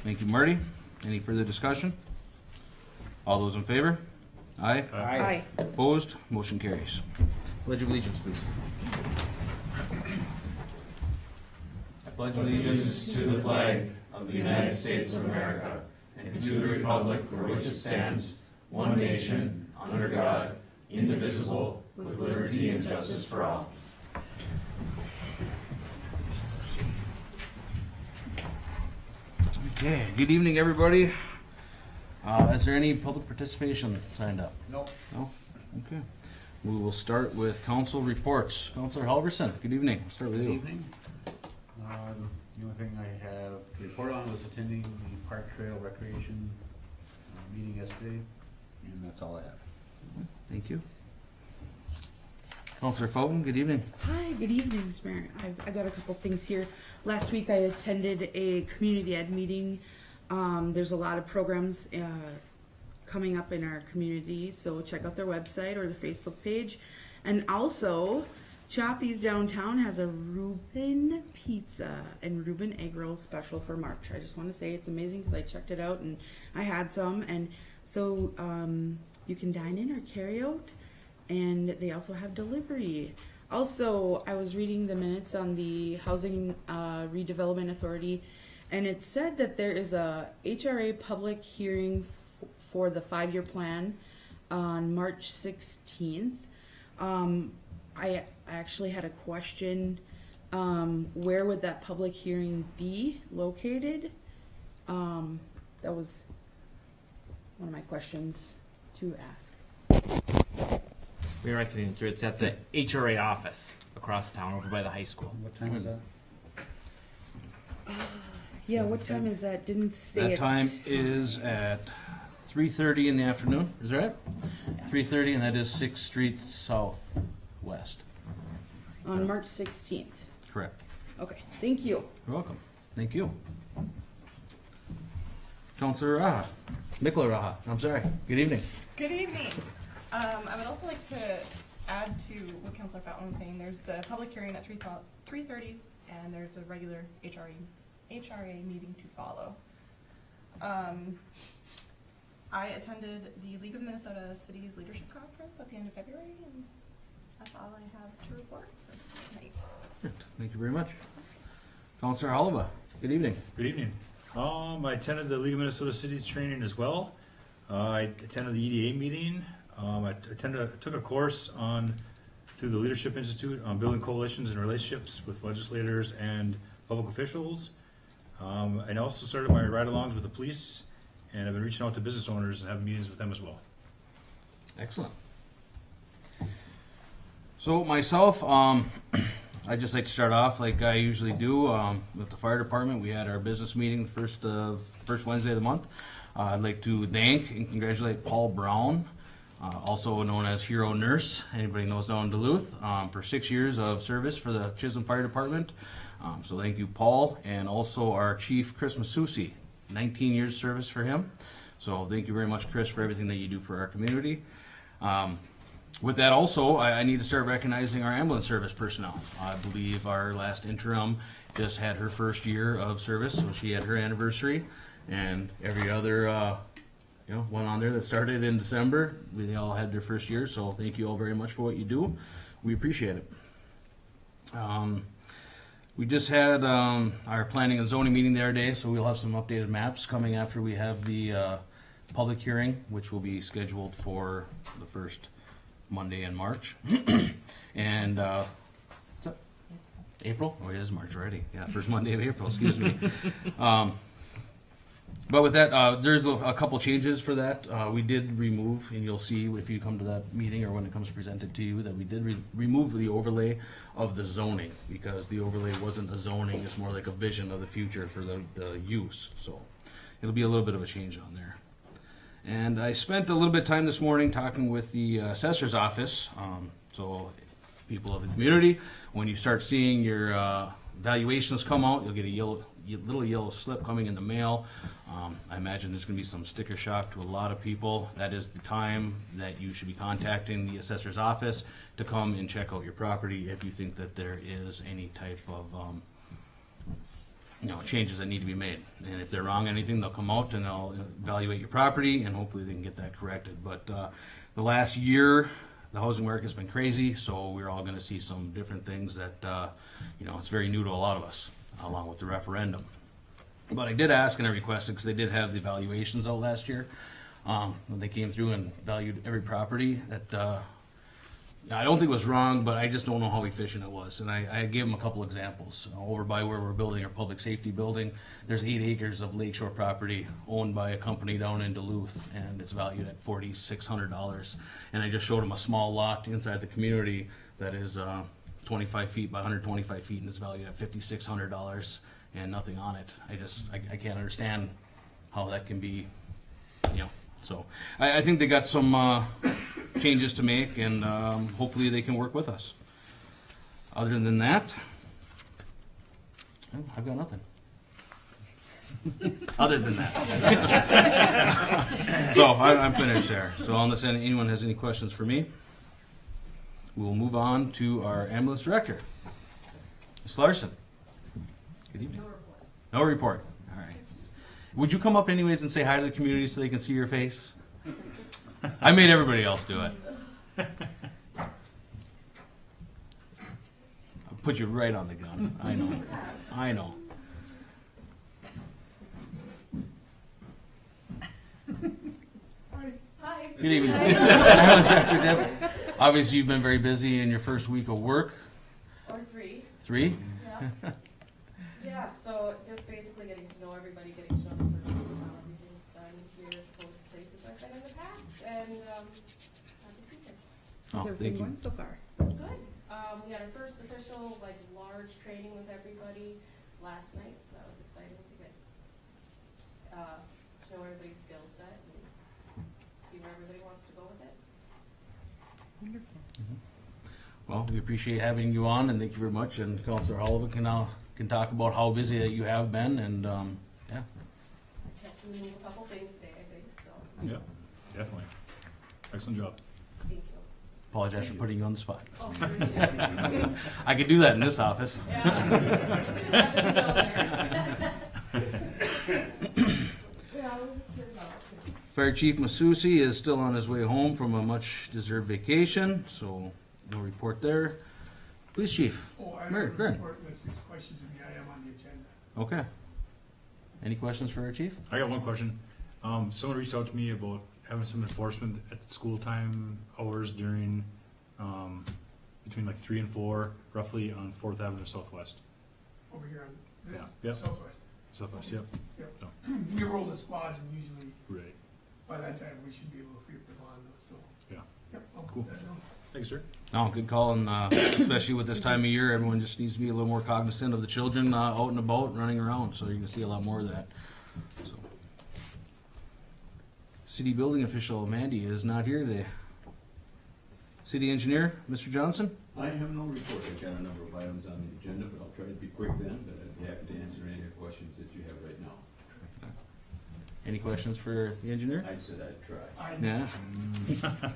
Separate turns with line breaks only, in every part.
Thank you, Marty. Any further discussion? All those in favor? Aye.
Aye.
Opposed? Motion carries. Pledge of allegiance, please. I pledge
Allegiance to the flag of the United States of America and to the republic for which it stands, one nation, under God, indivisible, with liberty and justice for all.
Okay, good evening, everybody. Is there any public participation signed up?
No.
No? Okay. We will start with council reports. Councilor Halverson, good evening. We'll start with
Good
you.
evening. The only thing I have to report on was attending the Park Trail Recreation meeting yesterday, and that's all I have.
Thank you. Councilor Fulton, good evening.
Hi, good evening, Mr. Mayor. I got a couple things here. Last week I attended a community ed meeting. There's a lot of programs coming up in our community, so check out their website or the Facebook page. And also, Choppy's downtown has a Reuben pizza and Reuben egg roll special for March. I just want to say it's amazing because I checked it out and I had some. And so you can dine in or carry out. And they also have delivery. Also, I was reading the minutes on the Housing Redevelopment Authority, and it said that there is a HRA public hearing for the 5-year plan on March 16th. I actually had a question. Where would that public hearing be located? That was one of my questions to ask.
We are can answer. It's at the HRA office across town over by the high school.
What time is that?
Yeah, what time is that? Didn't say
That
it.
time is at 3:30 in the afternoon. Is that right? 3:30, and that is 6th Street Southwest.
On March 16th.
Correct.
Okay, thank you.
You're welcome. Thank you. Councilor Raha. Mikla Raha. I'm sorry. Good evening.
Good evening. I would also like to add to what Councilor Fountain was saying. There's the public hearing at 3:30, and there's a regular HRA meeting to follow. I attended the League of Minnesota Cities Leadership Conference at the end of February, and that's all I have to report for tonight.
Thank you very much. Councilor Oliva. Good evening.
Good evening. I attended the League of Minnesota Cities training as well. I attended the EDA meeting. I took a course through the Leadership Institute on building coalitions and relationships with legislators and public officials. I also started my ride-alongs with the police, and I've been reaching out to business owners and having meetings with them as well.
Excellent. So myself, I just like to start off like I usually do with the fire department. We had our business meeting the first Wednesday of the month. I'd like to thank and congratulate Paul Brown, also known as Hero Nurse. Anybody knows down in Duluth, for 6 years of service for the Chisholm Fire Department. So thank you, Paul, and also our Chief Chris Masusi, 19 years service for him. So thank you very much, Chris, for everything that you do for our community. With that also, I need to start recognizing our ambulance service personnel. I believe our last interim just had her first year of service, so she had her anniversary, and every other one on there that started in December, they all had their first year, so thank you all very much for what you do. We appreciate it. We just had our planning and zoning meeting the other day, so we'll have some updated maps coming after we have the public hearing, which will be scheduled for the first Monday in March. And what's up? April? Oh, it is March already. Yeah, first Monday of April, excuse me. But with that, there's a couple changes for that. We did remove, and you'll see if you come to that meeting or when it comes presented to you, that we did remove the overlay of the zoning, because the overlay wasn't a zoning, it's more like a vision of the future for the use. So it'll be a little bit of a change on there. And I spent a little bit of time this morning talking with the assessor's office. So people of the community, when you start seeing your valuations come out, you'll get a little yellow slip coming in the mail. I imagine there's going to be some sticker shock to a lot of people. That is the time that you should be contacting the assessor's office to come and check out your property if you think that there is any type of changes that need to be made. And if they're wrong anything, they'll come out and they'll evaluate your property, and hopefully they can get that corrected. But the last year, the housing market has been crazy, so we're all going to see some different things that, it's very new to a lot of us, along with the referendum. But I did ask and I requested, because they did have the evaluations out last year, when they came through and valued every property, that I don't think it was wrong, but I just don't know how efficient it was. And I gave them a couple examples. Over by where we're building our public safety building, there's 8 acres of lakeshore property owned by a company down in Duluth, and it's valued at $4,600. And I just showed them a small lot inside the community that is 25 feet by 125 feet, and it's valued at $5,600 and nothing on it. I can't understand how that can be, So I think they got some changes to make, and hopefully they can work with us. Other than that, I've got nothing. Other than that. So I'm finished there. So unless anyone has any questions for me, we will move on to our ambulance director. Ms. Larson. Good evening. No report. All right. Would you come up anyways and say hi to the community so they can see your face? I made everybody else do it. I'll put you right on the gun. I know.
Hi.
Good evening. Ambulance Director Deb. Obviously, you've been very busy in your first week of work.
Or 3.
3?
Yeah. Yeah, so just basically getting to know everybody, getting to know the service and how everything's done here as opposed to places I've been in the past, and happy to be here.
How's everything going so far?
Good. We had our first official, large training with everybody last night, so that was exciting to get to know everybody's skill set and see where everybody wants to go with it.
Wonderful.
Well, we appreciate having you on, and thank you very much. And Councilor Hollivan can talk about how busy that you have been, and
I kept doing a couple things today, I think, so
Yeah, definitely. Excellent job.
thank you.
apologize for putting you on the spot.
Oh, sure you did.
I could do that in this office.
Yeah. Yeah, I was just hearing about it.
Fire Chief Masusi is still on his way home from a much-deserved vacation, so no report there. Police Chief.
Oh, I
Mary,
have a
go ahead.
report unless there's questions of me, I am on the agenda.
Okay. Any questions for our chief?
I got one question. Someone reached out to me about having some enforcement at school time hours during, between 3 and 4, roughly on 4th Avenue Southwest.
Over here on
Yeah. Yep.
Southwest.
Southwest, yep.
We roll the squads and usually
Right.
by that time we should be able to free up the bond, so.
Yeah.
Yep, I'll
Cool.
put that down.
Thanks, sir.
No, good call, and especially with this time of year, everyone just needs to be a little more cognizant of the children out and about and running around, so you're gonna see a lot more of that. So. City building official Mandy is not here today. City engineer, Mr. Johnson?
I have no report. I've got a number of items on the agenda, but I'll try to be quick then, but I'd be happy to answer any of the questions that you have right now.
Any questions for the engineer?
I said I'd try.
Yeah.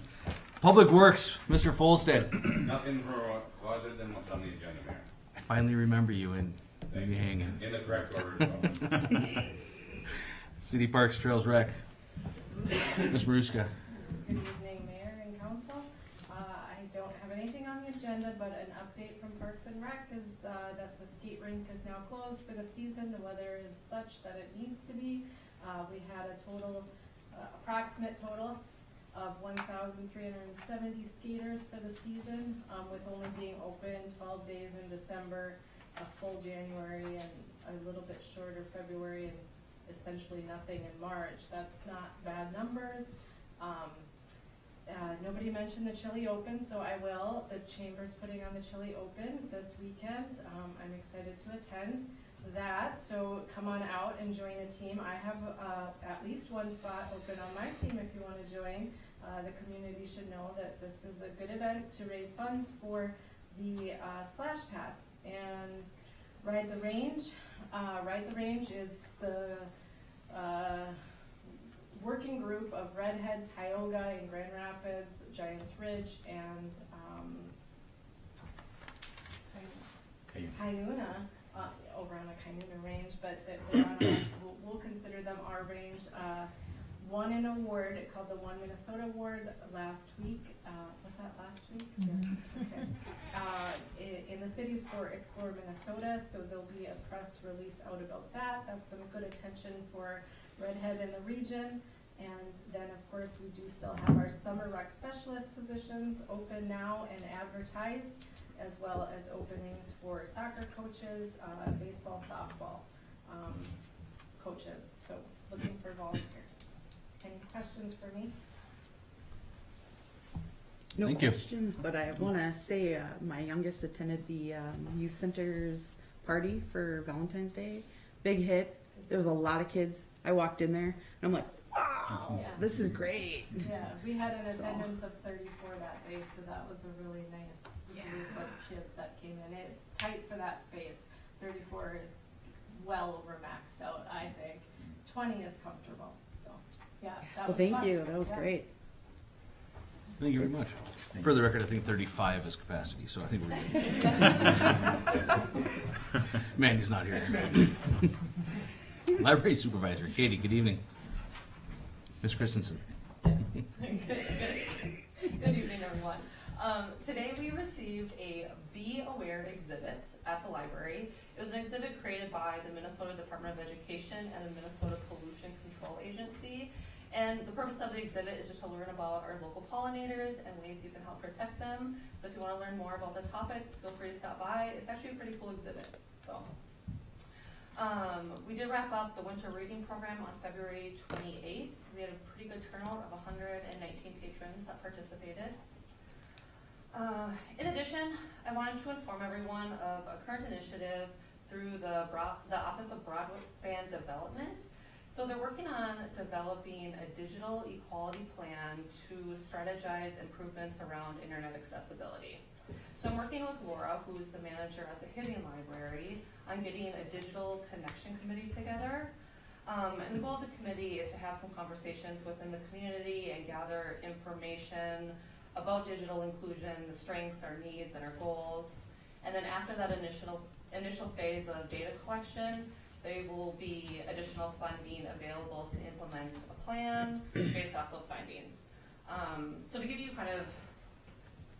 Public Works, Mr. Folstead.
Nothing for, other than what's on the agenda, Mayor.
I finally remember you and leave you hanging.
In the correct order. So.
City Parks, Trails, Rec. Ms. Maruska.
Good evening, Mayor and Council. I don't have anything on the agenda, but an update from Parks and Rec is that the skate rink is now closed for the season. The weather is such that it needs to be. We had a total, approximate total of 1,370 skaters for the season, with only being open 12 days in December, a full January, and a little bit shorter February, and essentially nothing in March. That's not bad numbers. Nobody mentioned the Chili Open, so I will. The Chamber's putting on the Chili Open this weekend. I'm excited to attend that, so come on out and join a team. I have at least one spot open on my team if you want to join. The community should know that this is a good event to raise funds for the splash pad and Ride the Range. Ride the Range is the working group of Redhead, Tioga, in Grand Rapids, Giants Ridge, and Cuyuna, over on the Cuyuna Range. but they're on we'll consider them our range. Won an award called the One Minnesota Award last week. Was that last week? Yes. Okay. In the cities for Explore Minnesota, so there'll be a press release out about that. That's some good attention for Redhead in the region. And then, of course, we do still have our summer rec specialist positions open now and advertised, as well as openings for soccer coaches, baseball, softball coaches. So looking for volunteers. Any questions for me?
No
Thank you.
questions, but I want to say my youngest attended the youth center's party for Valentine's Day. Big hit. There was a lot of kids. I walked in there and I'm like, wow,
Yeah.
this is great.
Yeah, we had an
So-
attendance of 34 that day, so that was a really nice group
Yeah.
of kids that came in. It's tight for that space. 34 is well over maxed out, I think. 20 is comfortable, so, yeah. that
So
was
thank
fun.
you. That was
Yeah.
great.
Thank you very much. For the record, I think 35 is capacity, so I think we're good. Mandy's not here. Library Supervisor, Katie, good evening. Ms. Christensen.
Good evening, everyone. Today we received a Be Aware exhibit at the library. It was an exhibit created by the Minnesota Department of Education and the Minnesota Pollution Control Agency. And the purpose of the exhibit is just to learn about our local pollinators and ways you can help protect them. So if you want to learn more about the topic, feel free to stop by. It's actually a pretty cool exhibit. So we did wrap up the winter reading program on February 28th. We had a pretty good turnout of 119 patrons that participated. In addition, I wanted to inform everyone of a current initiative through the Office of Broadband Development. So they're working on developing a digital equality plan to strategize improvements around internet accessibility. So I'm working with Laura, who is the manager at the Hibbing Library, on getting a digital connection committee together. And the goal of the committee is to have some conversations within the community and gather information about digital inclusion, the strengths, our needs, and our goals. And then after that initial phase of data collection, there will be additional funding available to implement a plan based off those findings. So to give you kind of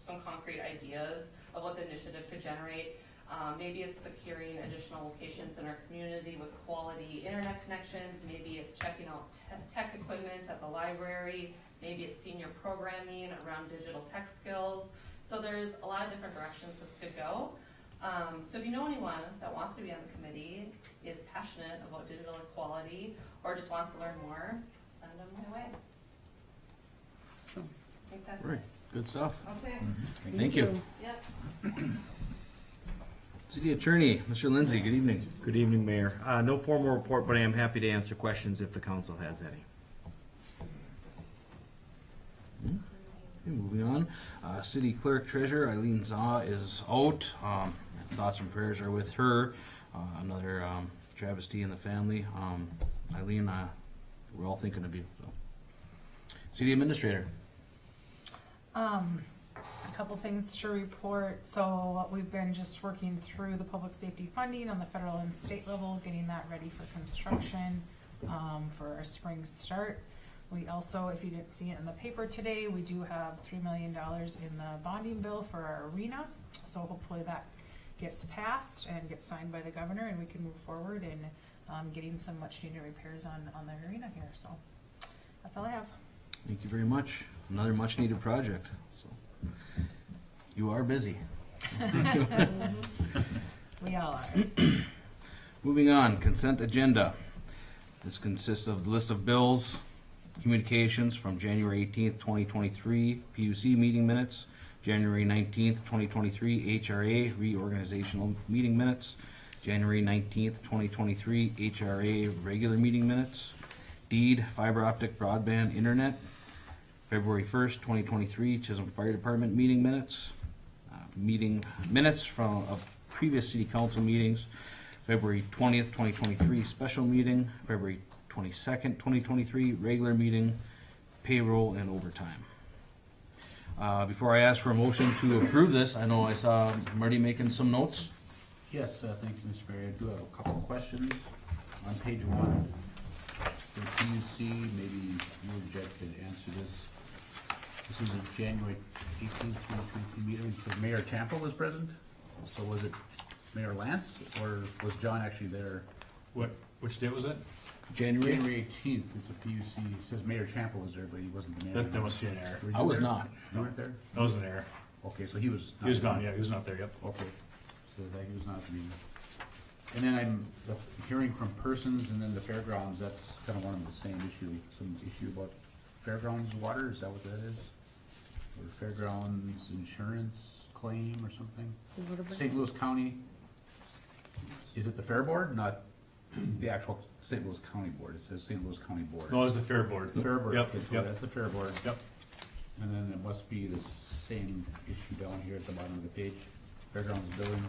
some concrete ideas of what the initiative could generate, maybe it's securing additional locations in our community with quality internet connections, maybe it's checking out tech equipment at the library, maybe it's senior programming around digital tech skills. So there's a lot of different directions this could go. So if you know anyone that wants to be on the committee, is passionate about digital equality, or just wants to learn more, send them my way.
So,
I think that's
Right,
it.
good stuff.
Okay,
Thank you.
yep.
City Attorney, Mr. Lindsay, good evening.
Good evening, Mayor. No formal report, but I am happy to answer questions if the council has any.
Okay, moving on. City Clerk Treasurer Eileen Zaw is out. Thoughts and prayers are with her. Another travesty in the family. Eileen, we're all thinking of you. So. City Administrator.
A couple things to report. So we've been just working through the public safety funding on the federal and state level, getting that ready for construction for our spring start. We also, if you didn't see it in the paper today, we do have $3 million in the bonding bill for our arena. So hopefully that gets passed and gets signed by the governor, and we can move forward in getting some much needed repairs on the arena here. So that's all I have.
Thank you very much. Another much needed project. So you are busy.
We all are.
Moving on, consent agenda. This consists of the list of bills, communications from January 18th, 2023, PUC meeting minutes, January 19th, 2023, HRA reorganizational meeting minutes, January 19th, 2023, HRA regular meeting minutes, deed fiber optic broadband internet, February 1st, 2023, Chisholm Fire Department meeting minutes, meeting minutes from of previous city council meetings, February 20th, 2023, special meeting, February 22nd, 2023, regular meeting, payroll, and overtime. Before I ask for a motion to approve this, I know I saw Marty making some notes.
Yes, thank you, Mr. Mayor. I do have a couple of questions. On page 1, for PUC, maybe you or Jed could answer this. This is a January 18th, 2022 meeting. It says Mayor Champa was present. So was it Mayor Lance, or was John actually there?
Which date was that?
January?
January 18th, it's a PUC. It says Mayor Champa was there, but he wasn't the mayor.
That must be an error.
Were you
I was
there?
not.
You weren't there?
That was an error.
Okay, so he was.
He was gone, yeah, he was not there, yep.
Okay, so that he was not at the meeting. And then I'm hearing from persons, and then the fairgrounds, that's kind of one of the same issue, some issue about fairgrounds water, is that what that is? Or fairgrounds insurance claim or something? St. Louis County, is it the fair board, not the actual St. Louis County board? It says St. Louis County board.
No, it was the fair board.
Fair board,
Yep,
okay, so
yep.
that's the fair board.
Yep.
And then it must be the same issue down here at the bottom of the page, fairgrounds billing.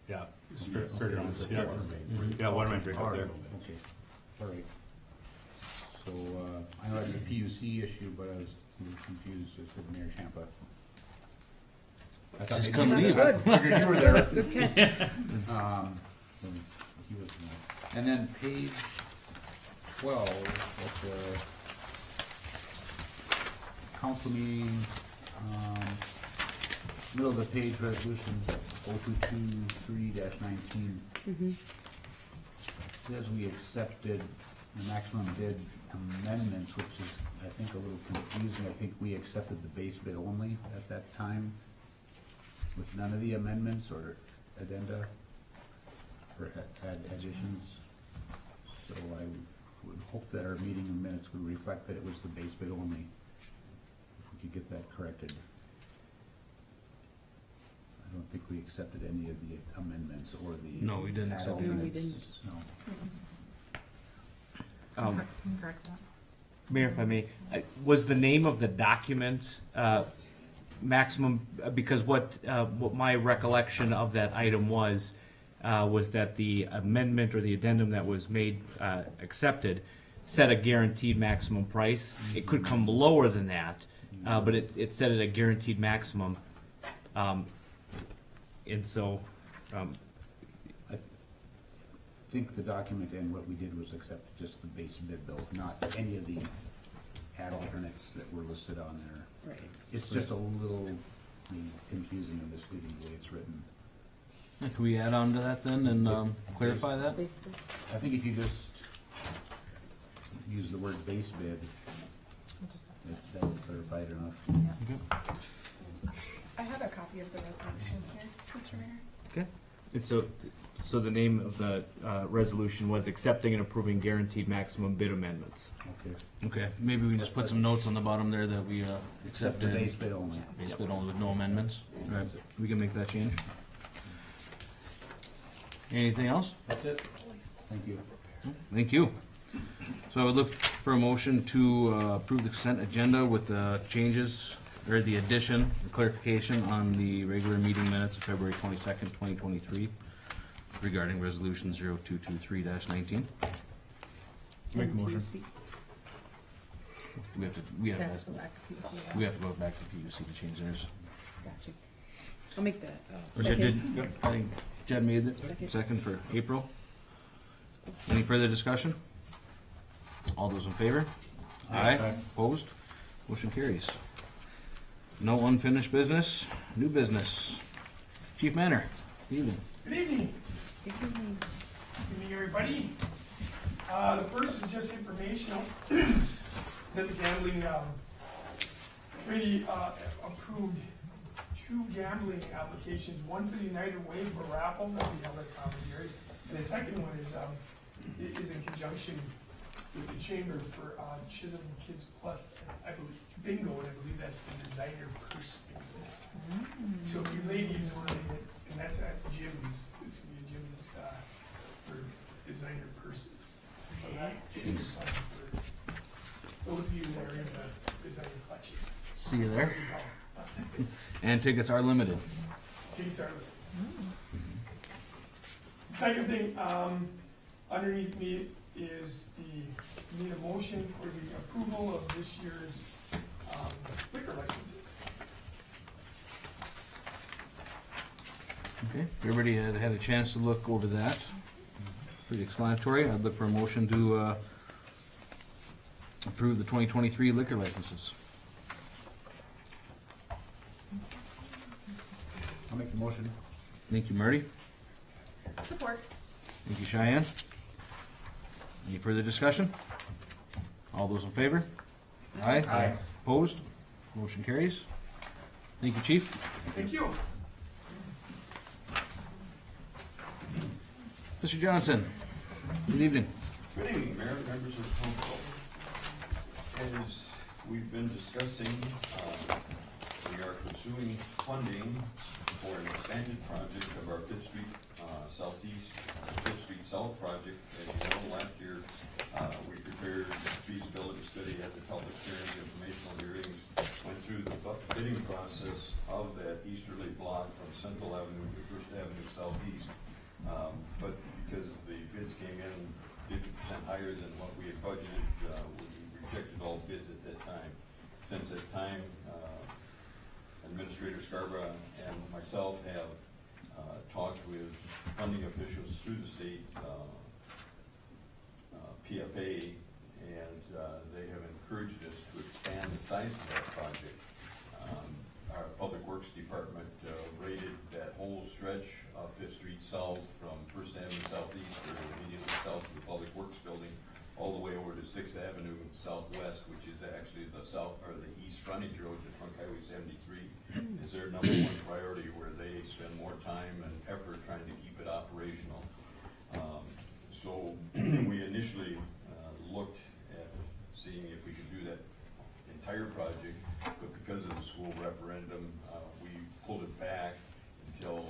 Yeah, it's
Okay,
fairgrounds,
it's the
yeah.
water main.
Yeah, water main break up there.
Okay, all right. So, I know it's a PUC issue, but I was a little confused as to Mayor Champa. I thought
Just
maybe-
couldn't leave.
I figured you were there.
Good catch.
So he was not. And then page 12, that's a council meeting, middle of the page, resolution 0223-19.
Mhm.
Says we accepted the maximum bid amendments, which is, I think, a little confusing. I think we accepted the base bid only at that time, with none of the amendments or addenda, or additions. So I would hope that our meeting minutes would reflect that it was the base bid only, if we could get that corrected. I don't think we accepted any of the amendments or the.
No, we didn't accept
add-on
any. No, we
minutes. No.
Correct that.
Mayor, if I may, was the name of the document maximum, because what my recollection of that item was that the amendment or the addendum that was made, accepted, set a guaranteed maximum price. It could come lower than that, but it set it a guaranteed maximum. And so,
I think the document and what we did was accept just the base bid though, not any of the add alternates that were listed on there.
Right.
It's just a little maybe confusing and misleading the way it's written.
Can we add on to that then and clarify that?
Basically.
I think if you just use the word base bid, that would clarify it enough.
I have a copy of the resolution here, Mr. Mayor.
okay. And so the name of the resolution was accepting and approving guaranteed maximum bid amendments.
Okay.
Okay, maybe we can just put some notes on the bottom there that we
Except the
accepted.
base bid only.
Base bid only with no amendments. Alright, we can make that change. Anything else?
That's it. Thank you.
Thank you. So I would look for a motion to approve the consent agenda with the changes, or the addition, or clarification on the regular meeting minutes of February 22nd, 2023 regarding resolution 0223-19.
Make the motion.
PUC.
We have to
That's the back of PUC, yeah.
we have to go back to PUC to change theirs.
Got you. I'll make that.
Or Jed did,
Second.
I think Jed made it, second for April. Any further discussion? All those in favor? Aye. Opposed? Motion carries. No unfinished business, new business. Chief Manor, good evening.
Good evening.
Good evening.
Good evening, everybody. The first is just informational. That the gambling committee approved 2 gambling applications, one for the United Way for raffle that we held at Tom and Jerry's, and the second one is in conjunction with the chamber for Chisholm Kids Plus, I believe, bingo, and I believe that's the designer purse bingo. So if you ladies want it, and that's at Jim's, it's gonna be Jim's for designer purses. So that should be fun for those of you that are in the designer collection.
See you there. And tickets are limited.
Tickets are. Second thing, underneath me is need a motion for the approval of this year's liquor licenses.
Okay, everybody had a chance to look over that. Pretty explanatory. I'd look for a motion to approve the 2023 liquor licenses.
I'll make the motion.
Thank you, Marty.
Support.
Thank you, Cheyenne. Any further discussion? All those in favor? Aye.
Aye.
Opposed? Motion carries. Thank you, Chief.
Thank you.
Mr. Johnson, good evening.
Good evening, Mayor, members of council. As we've been discussing, we are pursuing funding for an expanded project of our Fifth Street South project. As you know, last year, we prepared a feasibility study at the public hearing, informational hearings, went through the bidding process of that easterly block from Central Avenue to First Avenue Southeast. But because the bids came in 50% higher than what we had budgeted, we rejected all bids at that time. Since that time, Administrator Scarborough and myself have talked with funding officials through the state PFA, and they have encouraged us to expand the size of that project. Our Public Works Department rated that whole stretch of Fifth Street South from First Avenue Southeast, or immediately south of the Public Works Building, all the way over to Sixth Avenue Southwest, which is actually the south or the east frontage road to Trunk Highway 73, is their number one priority, where they spend more time and effort trying to keep it operational. So we initially looked at seeing if we could do that entire project, but because of the school referendum, we pulled it back until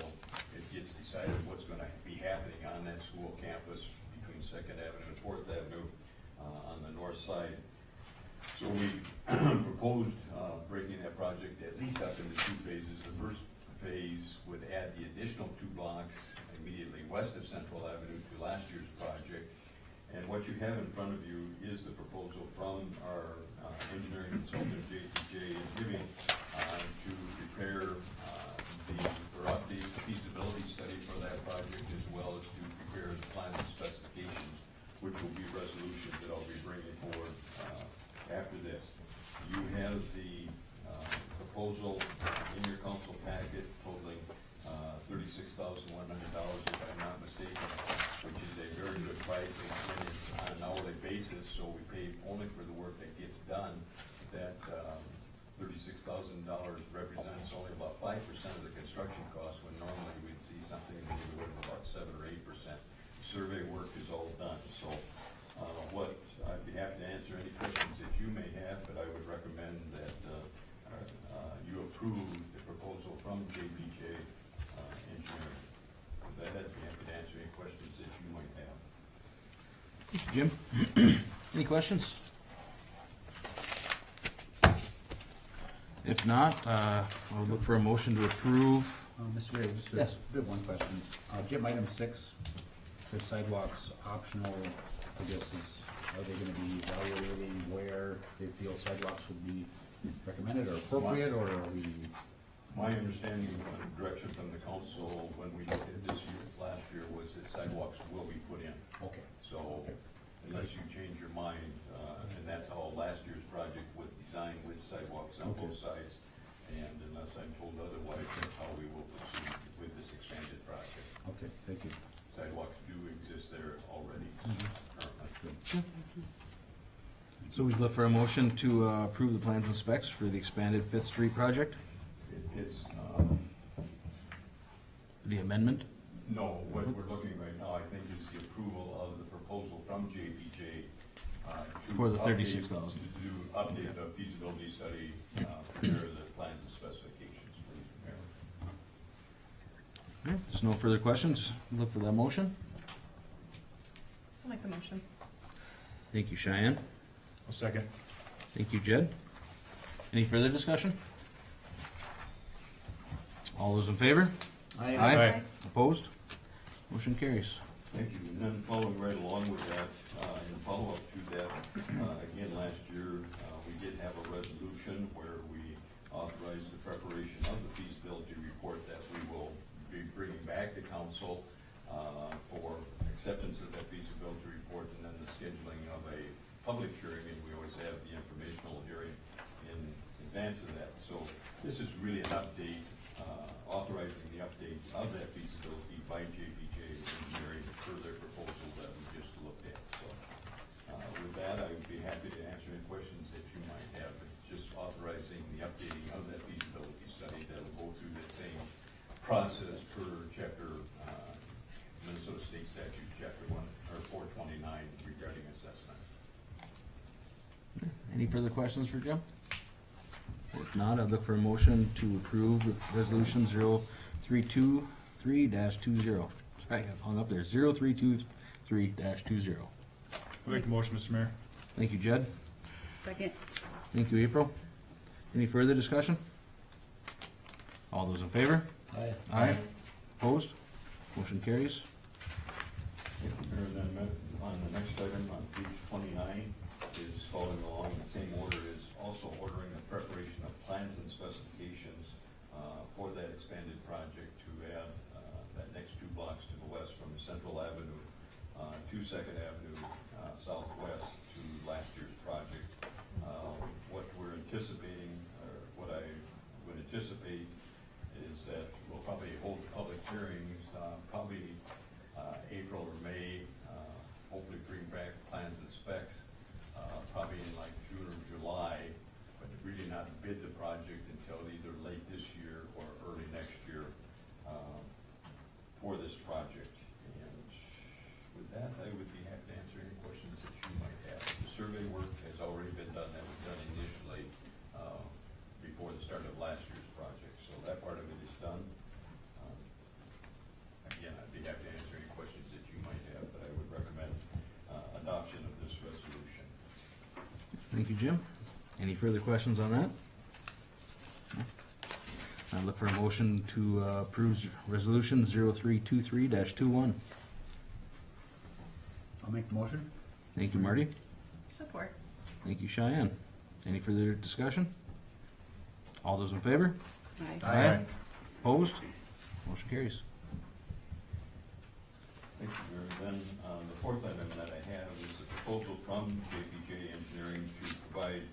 it gets decided what's going to be happening on that school campus between Second Avenue and Fourth Avenue on the north side. So we proposed breaking that project at least up into two phases. The first phase would add the additional 2 blocks immediately west of Central Avenue to last year's project. And what you have in front of you is the proposal from our engineering consultant, JTJ, giving to prepare or update the feasibility study for that project, as well as to prepare the plans and specifications, which will be resolutions that I'll be bringing forward after this. You have the proposal in your council packet totaling $36,100, if I'm not mistaken, which is a very good pricing, and it's on an hourly basis, so we pay only for the work that gets done. That $36,000 represents only about 5% of the construction cost, when normally we'd see something in the neighborhood of about 7 or 8%. Survey work is all done, so what I'd be happy to answer any questions that you may have, but I would recommend that you approve the proposal from JPJ Engineering. With that, I'd be happy to answer any questions that you might have.
Jim, any questions? If not, I would look for a motion to approve.
Mr. Mayor, just
Yes.
one question. Jim, item 6 says sidewalks optional. I guess are they gonna be evaluating where they feel sidewalks would be recommended or appropriate, or are we?
My understanding of the direction from the council when we looked at this year, last year, was that sidewalks will be put in.
Okay.
So unless you change your mind, and that's how last year's project was designed, with sidewalks on both sides. And unless I'm told otherwise, that's how we will proceed with this expanded project.
Okay, thank you.
Sidewalks do exist there already currently.
So we'd look for a motion to approve the plans and specs for the expanded Fifth Street project,
It's,
the amendment.
no, what we're looking right now, I think, is the approval of the proposal from JPJ to
For the
update-
36,000.
To update the feasibility study, prepare the plans and specifications, please, Mayor.
Okay, if there's no further questions, look for that motion.
I'll make the motion.
Thank you, Cheyenne.
A second.
Thank you, Jed. Any further discussion? All those in favor?
Aye.
Opposed? Motion carries.
Thank you. And then following right along with that, in follow-up to that, again, last year, we did have a resolution where we authorized the preparation of the feasibility report that we will be bringing back to council for acceptance of that feasibility report and then the scheduling of a public hearing, and we always have the informational hearing in advance of that. So this is really an update, authorizing the update of that feasibility by JPJ Engineering per their proposal that we just looked at. So with that, I would be happy to answer any questions that you might have. It's just authorizing the updating of that feasibility study that will go through that same process per chapter, Minnesota State Statute, chapter 429 regarding assessments.
Any further questions for Jim? If not, I'd look for a motion to approve resolution 0323-20. Sorry, I got hung up there, 0323-20.
I'll make the motion, Mr. Mayor.
Thank you, Jed.
Second.
Thank you, April. Any further discussion? All those in favor?
Aye.
Aye. Opposed? Motion carries.
Mayor, then on the next item on page 29 is following along in the same order, is also ordering the preparation of plans and specifications for that expanded project to add that next 2 blocks to the west from Central Avenue to Second Avenue southwest to last year's project. What we're anticipating, or what I would anticipate, is that we'll probably hold public hearings, probably April or May, hopefully bring back plans and specs, probably in like June or July, but really not bid the project until either late this year or early next year for this project. And with that, I would be happy to answer any questions that you might have. The survey work has already been done, that was done initially before the start of last year's project, so that part of it is done. Again, I'd be happy to answer any questions that you might have, but I would recommend adoption of this resolution.
Thank you, Jim. Any further questions on that? I look for a motion to approve resolution 0323-21.
I'll make the motion.
Thank you, Marty.
Support.
Thank you, Cheyenne. Any further discussion? All those in favor?
Aye.
Opposed? Motion carries.
Thank you, Mayor. Then, the fourth item that I have is a proposal from JPJ Engineering to provide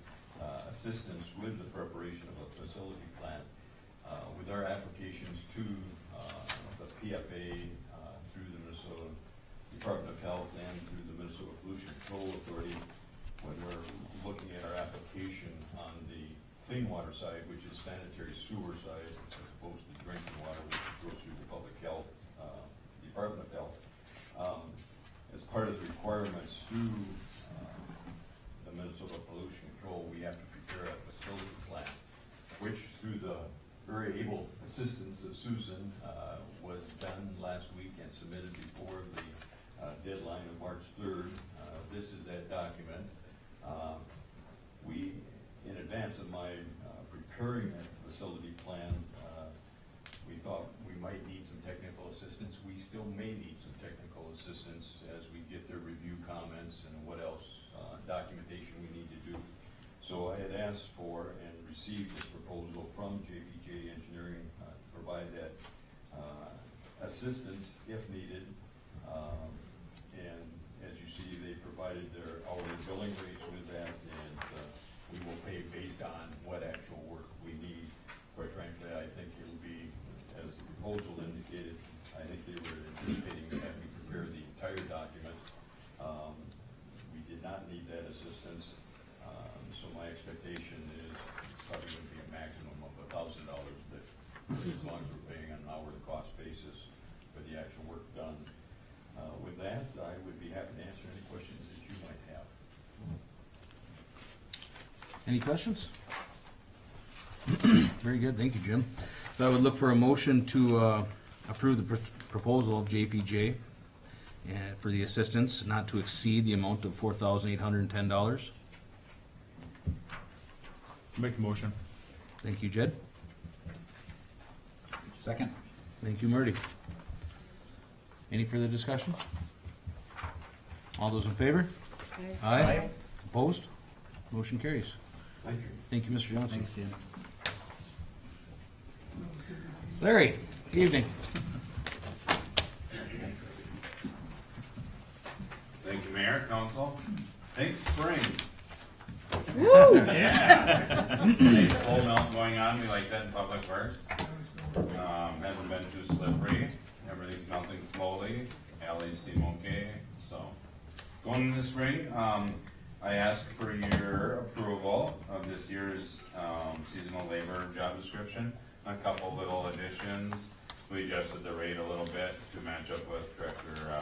assistance with the preparation of a facility plan with our applications to the PFA through the Minnesota Department of Health and through the Minnesota Pollution Control Authority. When we're looking at our application on the clean water side, which is sanitary sewer side, as opposed to drinking water, which goes through the Public Health, Department of Health. As part of the requirements through the Minnesota Pollution Control, we have to prepare a facility plan, which through the very able assistance of Susan was done last week and submitted before the deadline of March 3rd. This is that document. We, in advance of my preparing that facility plan, we thought we might need some technical assistance. We still may need some technical assistance as we get their review comments and what else documentation we need to do. So I had asked for and received this proposal from JPJ Engineering to provide that assistance if needed. And as you see, they provided their hourly billing rates with that, and we will pay based on what actual work we need. Quite frankly, I think it'll be, as the proposal indicated, I think they were anticipating having me prepare the entire document. We did not need that assistance, so my expectation is it's probably going to be a maximum of $1,000, but as long as we're paying on an hourly cost basis for the actual work done. With that, I would be happy to answer any questions that you might have.
Any questions? Very good, thank you, Jim. So I would look for a motion to approve the proposal of JPJ for the assistance not to exceed the amount of $4,810.
Make the motion.
Thank you, Jed.
Second.
Thank you, Marty. Any further discussion? All those in favor? Aye. Opposed? Motion carries.
Thank you.
Thank you, Mr. Johnson.
Thanks, Jim.
Larry, evening.
Mayor, council. Thanks, spring.
Woo!
Yeah. Nice cold melt going on, we like that in public works. Hasn't been too slippery, everything's melting slowly, alleys seem okay, so. Going into spring, I ask for your approval of this year's, seasonal labor job description. A couple little additions, we adjusted the rate a little bit to match up with Director,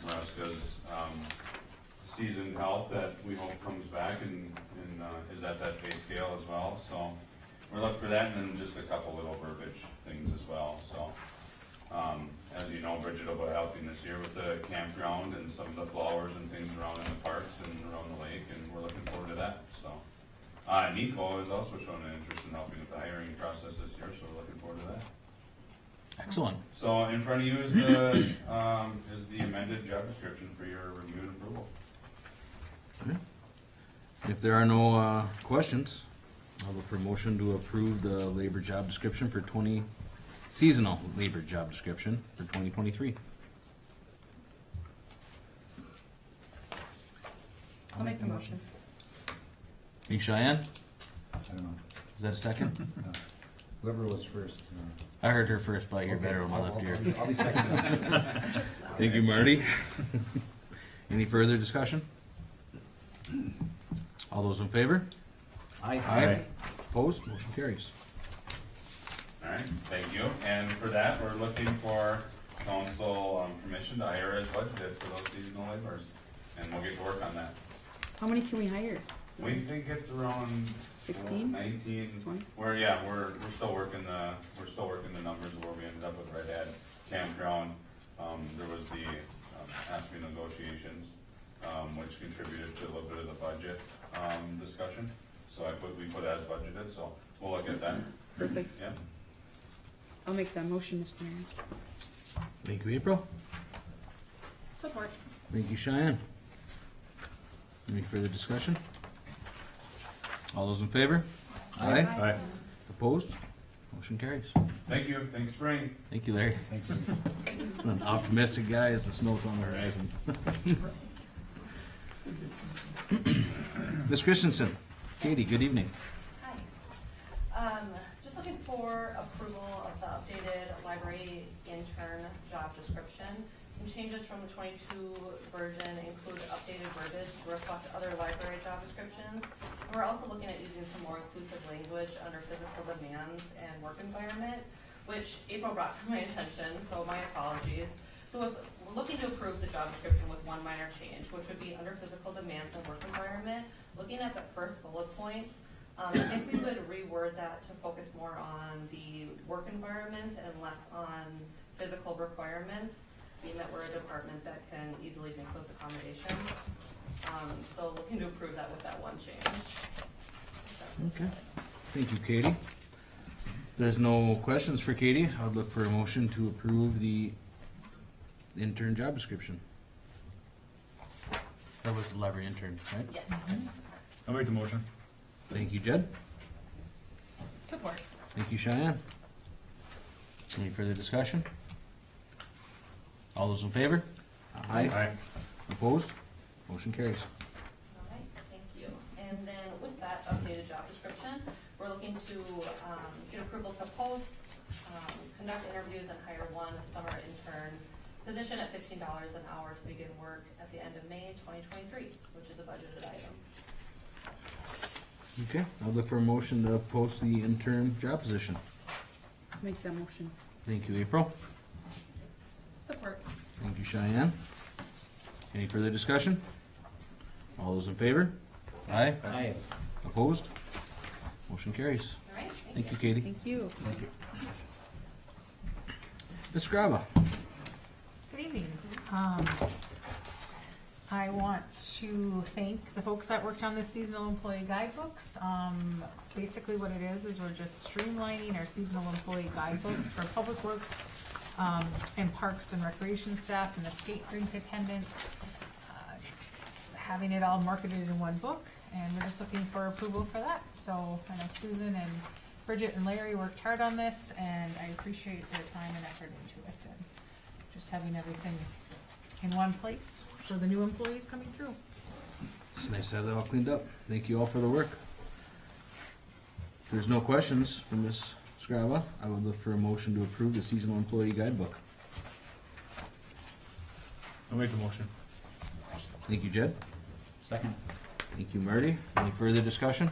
Maruska's, seasoned help that we hope comes back and is at that pay scale as well, so. We're looking for that, and then just a couple little verbiage things as well, so. As you know, Bridget will be helping this year with the campground and some of the flowers and things around in the parks and around the lake, and we're looking forward to that, so. Nico is also showing an interest in helping with the hiring process this year, so we're looking forward to that.
Excellent.
So in front of you is the amended job description for your review and approval.
If there are no questions, I'll look for a motion to approve the labor job description for seasonal labor job description for 2023.
I'll make the motion.
Hey, Cheyenne,
I don't know.
is that a second?
Whoever was first.
I heard her first, but you're better on my left ear.
I'll be second.
Thank you, Marty. Any further discussion? All those in favor?
Aye.
Opposed? Motion carries.
All right, thank you. And for that, we're looking for council permission to hire as budgeted for those seasonal laborers. And we'll get to work on that.
How many can we hire?
We think it's around
16?
19.
20?
We're still working the numbers of where we ended up with Red Hat Campground. There was the ASME negotiations, which contributed to a little bit of the budget discussion. So we put as budgeted, so we'll look at that.
Perfect.
Yeah.
I'll make that motion, Mr. Mayor.
Thank you, April.
Support.
Thank you, Cheyenne. Any further discussion? All those in favor? Aye.
Aye.
Opposed? Motion carries.
Thank you. Thanks, Spring.
Thank you, Larry.
Thank you.
An optimistic guy as the snow's on the horizon. Ms. Christensen, Katie, good evening.
Hi. Just looking for approval of the updated library intern job description. Some changes from the 22 version include updated verbiage to reflect other library job descriptions. And we're also looking at using some more inclusive language under physical demands and work environment, which April brought to my attention, so my apologies. So we're looking to approve the job description with one minor change, which would be under physical demands and work environment. Looking at the first bullet point, I think we would reword that to focus more on the work environment and less on physical requirements, being that we're a department that can easily make those accommodations. So looking to approve that with that one change.
Okay. Thank you, Katie. There's no questions for Katie. I'd look for a motion to approve the intern job description. That was the library intern, right?
Yes.
I'll make the motion.
Thank you, Jed.
Support.
Thank you, Cheyenne. Any further discussion? All those in favor?
Aye.
Opposed? Motion carries.
All right, thank you. And then with that updated job description, we're looking to get approval to post, conduct interviews and hire one summer intern position at $15 an hour to begin work at the end of May 2023, which is a budgeted item.
Okay, I'll look for a motion to post the intern job position.
Make that motion.
Thank you, April.
Support.
Thank you, Cheyenne. Any further discussion? All those in favor? Aye.
Aye.
Opposed? Motion carries.
All right,
Thank you, Katie.
Thank you.
Ms. Graba.
Good evening. I want to thank the folks that worked on the seasonal employee guidebooks. Basically what it is we're just streamlining our seasonal employee guidebooks for public works, and parks and recreation staff and the skate rink attendants, having it all marketed in one book, and we're just looking for approval for that. So I know Susan and Bridget and Larry worked hard on this, and I appreciate their time and effort into it, and just having everything in one place. for the new employees coming through.
It's nice to have that all cleaned up. Thank you all for the work. If there's no questions from Ms. Scrava, I would look for a motion to approve the seasonal employee guidebook.
I'll make a motion.
Thank you, Jed.
Second.
Thank you, Marty. Any further discussion?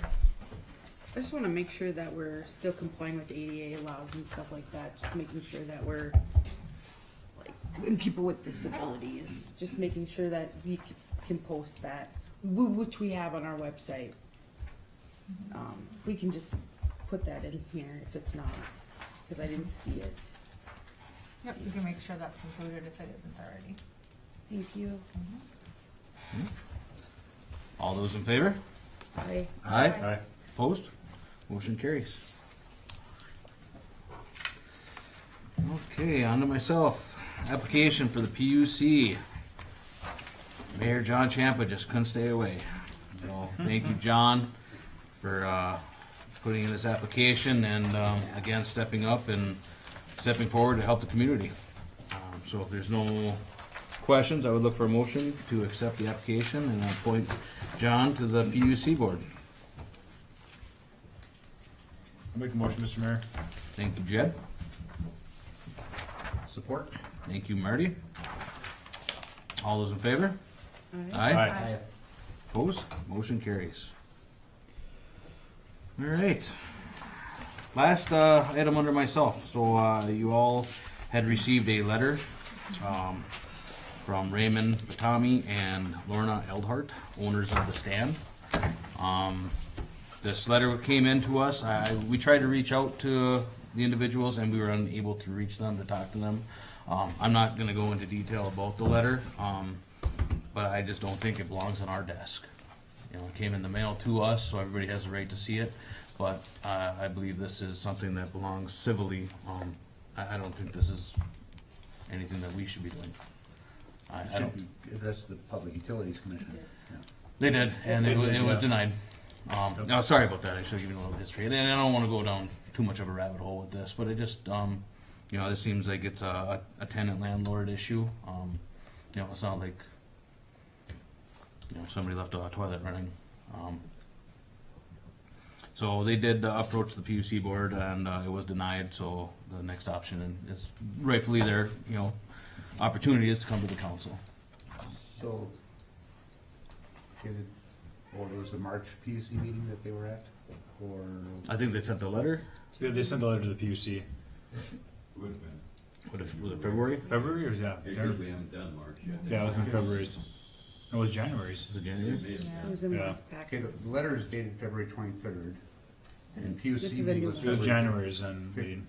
I just wanna make sure that we're still complying with ADA laws and stuff like that, just making sure that we're, like, and people with disabilities, just making sure that we can post that, which we have on our website. We can just put that in here if it's not, cause I didn't see it.
Yep, you can make sure that's included if it isn't already.
Thank you.
All those in favor?
Aye.
Aye.
Aye.
Opposed? Motion carries. Okay, on to myself. Application for the PUC. Mayor John Champa just couldn't stay away. So, thank you, John, for putting in this application and, again, stepping up and stepping forward to help the community. So if there's no questions, I would look for a motion to accept the application and appoint John to the PUC board.
I'll make a motion, Mr. Mayor.
Thank you, Jed.
Support?
Thank you, Marty. All those in favor?
Aye.
Aye.
Opposed? Motion carries. All right. Last item under myself. So you all had received a letter from Raymond Batami and Lorna Eldhart, owners of the stand. This letter came in to us. We tried to reach out to the individuals and we were unable to reach them, to talk to them. I'm not going to go into detail about the letter, but I just don't think it belongs on our desk. You know, it came in the mail to us, so everybody has a right to see it. But I believe this is something that belongs civilly. I don't think this is anything that we should be doing. I don't.
Should be addressed to the Public Utilities Commission. Yeah.
They did, and
They
it was,
did,
it was
yeah.
denied. No, sorry about that. I should give you a little history. And I don't want to go down too much of a rabbit hole with this, but it just, you know, this seems like it's a tenant landlord issue. You know, it's not like, you know, somebody left a toilet running. So they did approach the PUC board, and it was denied. So the next option is rightfully their, you know, opportunity is to come to the council.
So, or was the March PUC meeting that they were at? Or,
I think they sent the letter.
Yeah, they sent a letter to the PUC.
Would have been.
Was it February?
February or yeah?
Because we haven't done March yet.
Yeah, it was in February's. It was January's.
Was it January?
It may have been.
It was in
Yeah.
this
okay,
packet.
the letter is dated February 23rd. And PUC
this is a
meeting
new
was
It was
February.
January's and meeting.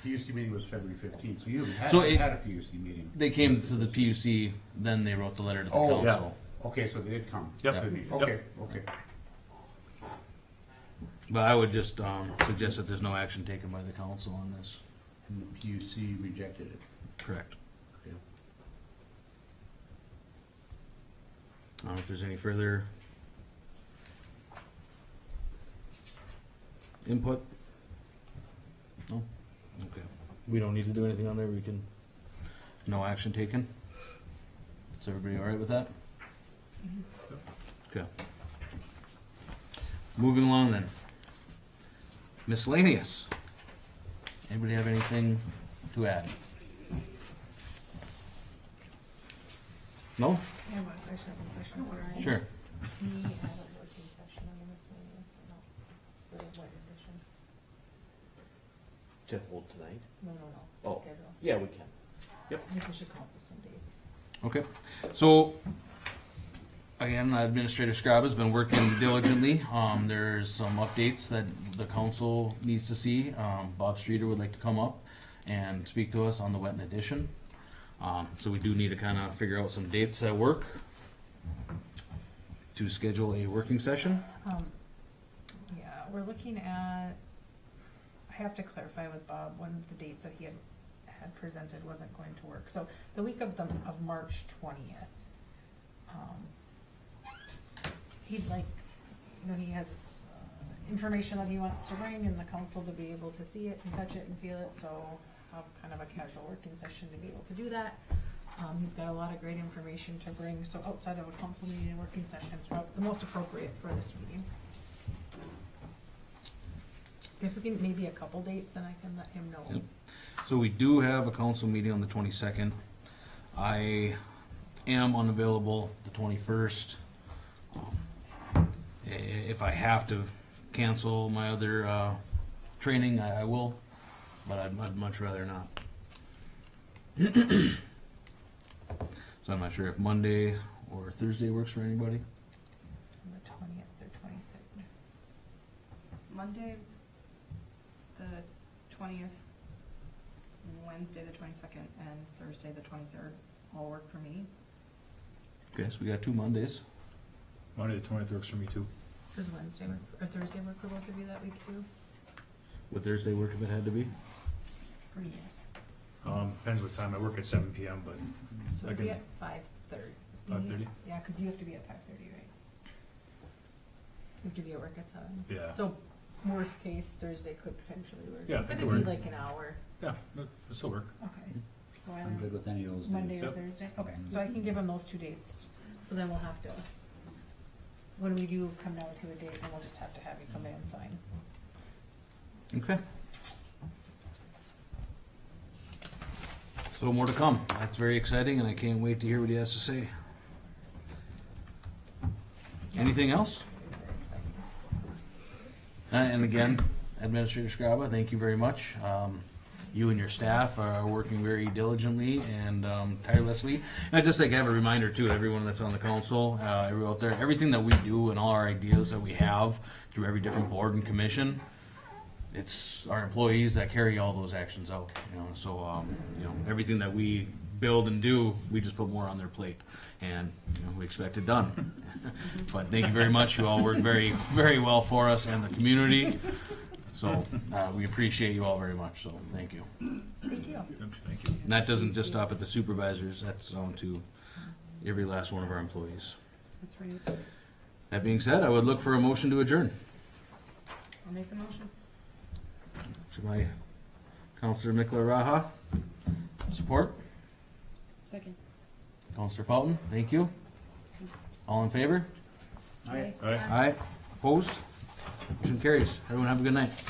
PUC meeting was February 15th, so you
So
haven't
it-
had a PUC meeting.
They came to the PUC, then they wrote the letter to the
Oh,
council.
Okay, so they did come.
Yep.
to the meeting.
Yep.
Okay, okay.
But I would just suggest that there's no action taken by the council on this.
And the PUC rejected it.
Correct.
Okay.
If there's any further input? No? Okay. We don't need to do anything on there, we can, no action taken? Is everybody all right with that? Okay. Moving along then. Miscellaneous. Anybody have anything to add? No?
Yeah, well, I just have a question for Ryan.
Sure.
We have a working session on the miscellaneous, or no? It's for what edition?
To hold tonight?
No,
Oh.
schedule.
Yeah, we can.
I think we should come up with some dates.
Okay, so, again, Administrator Scrab has been working diligently. There's some updates that the council needs to see. Bob Streeter would like to come up and speak to us on the Wetton addition. So we do need to kind of figure out some dates at work to schedule a working session.
Yeah, we're looking at, I have to clarify with Bob, one of the dates that he had presented wasn't going to work. So the week of March 20th. He'd like, you know, he has information that he wants to bring and the council to be able to see it and touch it and feel it, so have kind of a casual working session to be able to do that. He's got a lot of great information to bring, so outside of a council meeting and working session, it's probably the most appropriate for this meeting. If we can, maybe a couple dates, then I can let him know.
Yep. So we do have a council meeting on the 22nd. I am unavailable the 21st. If I have to cancel my other training, I will, but I'd much rather not. So I'm not sure if Monday or Thursday works for anybody.
On the 20th or 23rd.
Monday, the 20th, Wednesday, the 22nd, and Thursday, the 23rd all work for me.
Okay, so we got 2 Mondays.
Monday the 20th works for me too.
Does Wednesday work, or Thursday work for both of you that week too?
Would Thursday work if it had to be?
For me, yes.
Depends what time. I work at 7 p.m., but
So
I
it'd be
can-
at 5:30.
5:30?
Yeah, cause you have to be at 5:30, right? You have to be at work at 7.
Yeah.
So, worst case, Thursday could potentially work.
Yeah,
It's
that
gonna
could
be
work.
like an hour.
Yeah, it'll still work.
Okay. So
I'm
either
good with any of those days.
Monday or
Yep.
Thursday? Okay, so I can give him those 2 dates. So then we'll have to, when we do come down to a date, then we'll just have to have you come in and sign.
Okay. So more to come. That's very exciting, and I can't wait to hear what he has to say. Anything else?
Very exciting.
And again, Administrator Scraba, thank you very much. You and your staff are working very diligently and tirelessly. And I'd just like to have a reminder too, to everyone that's on the council, everyone out there, everything that we do and all our ideas that we have through every different board and commission, it's our employees that carry all those actions out, you know, so, you know, everything that we build and do, we just put more on their plate, and, you know, we expect it done. But thank you very much, you all work very, very well for us and the community, so, we appreciate you all very much, so, thank you.
Thank you.
Yep, thank you.
And that doesn't just stop at the supervisors, that's down to every last one of our employees.
That's right.
That being said, I would look for a motion to adjourn.
I'll make the motion.
To my Counselor Mikla Raha, support.
Second.
Counselor Fountain, thank you. All in favor?
Aye.
All right.
Aye. Opposed? Motion carries. Everyone have a good night.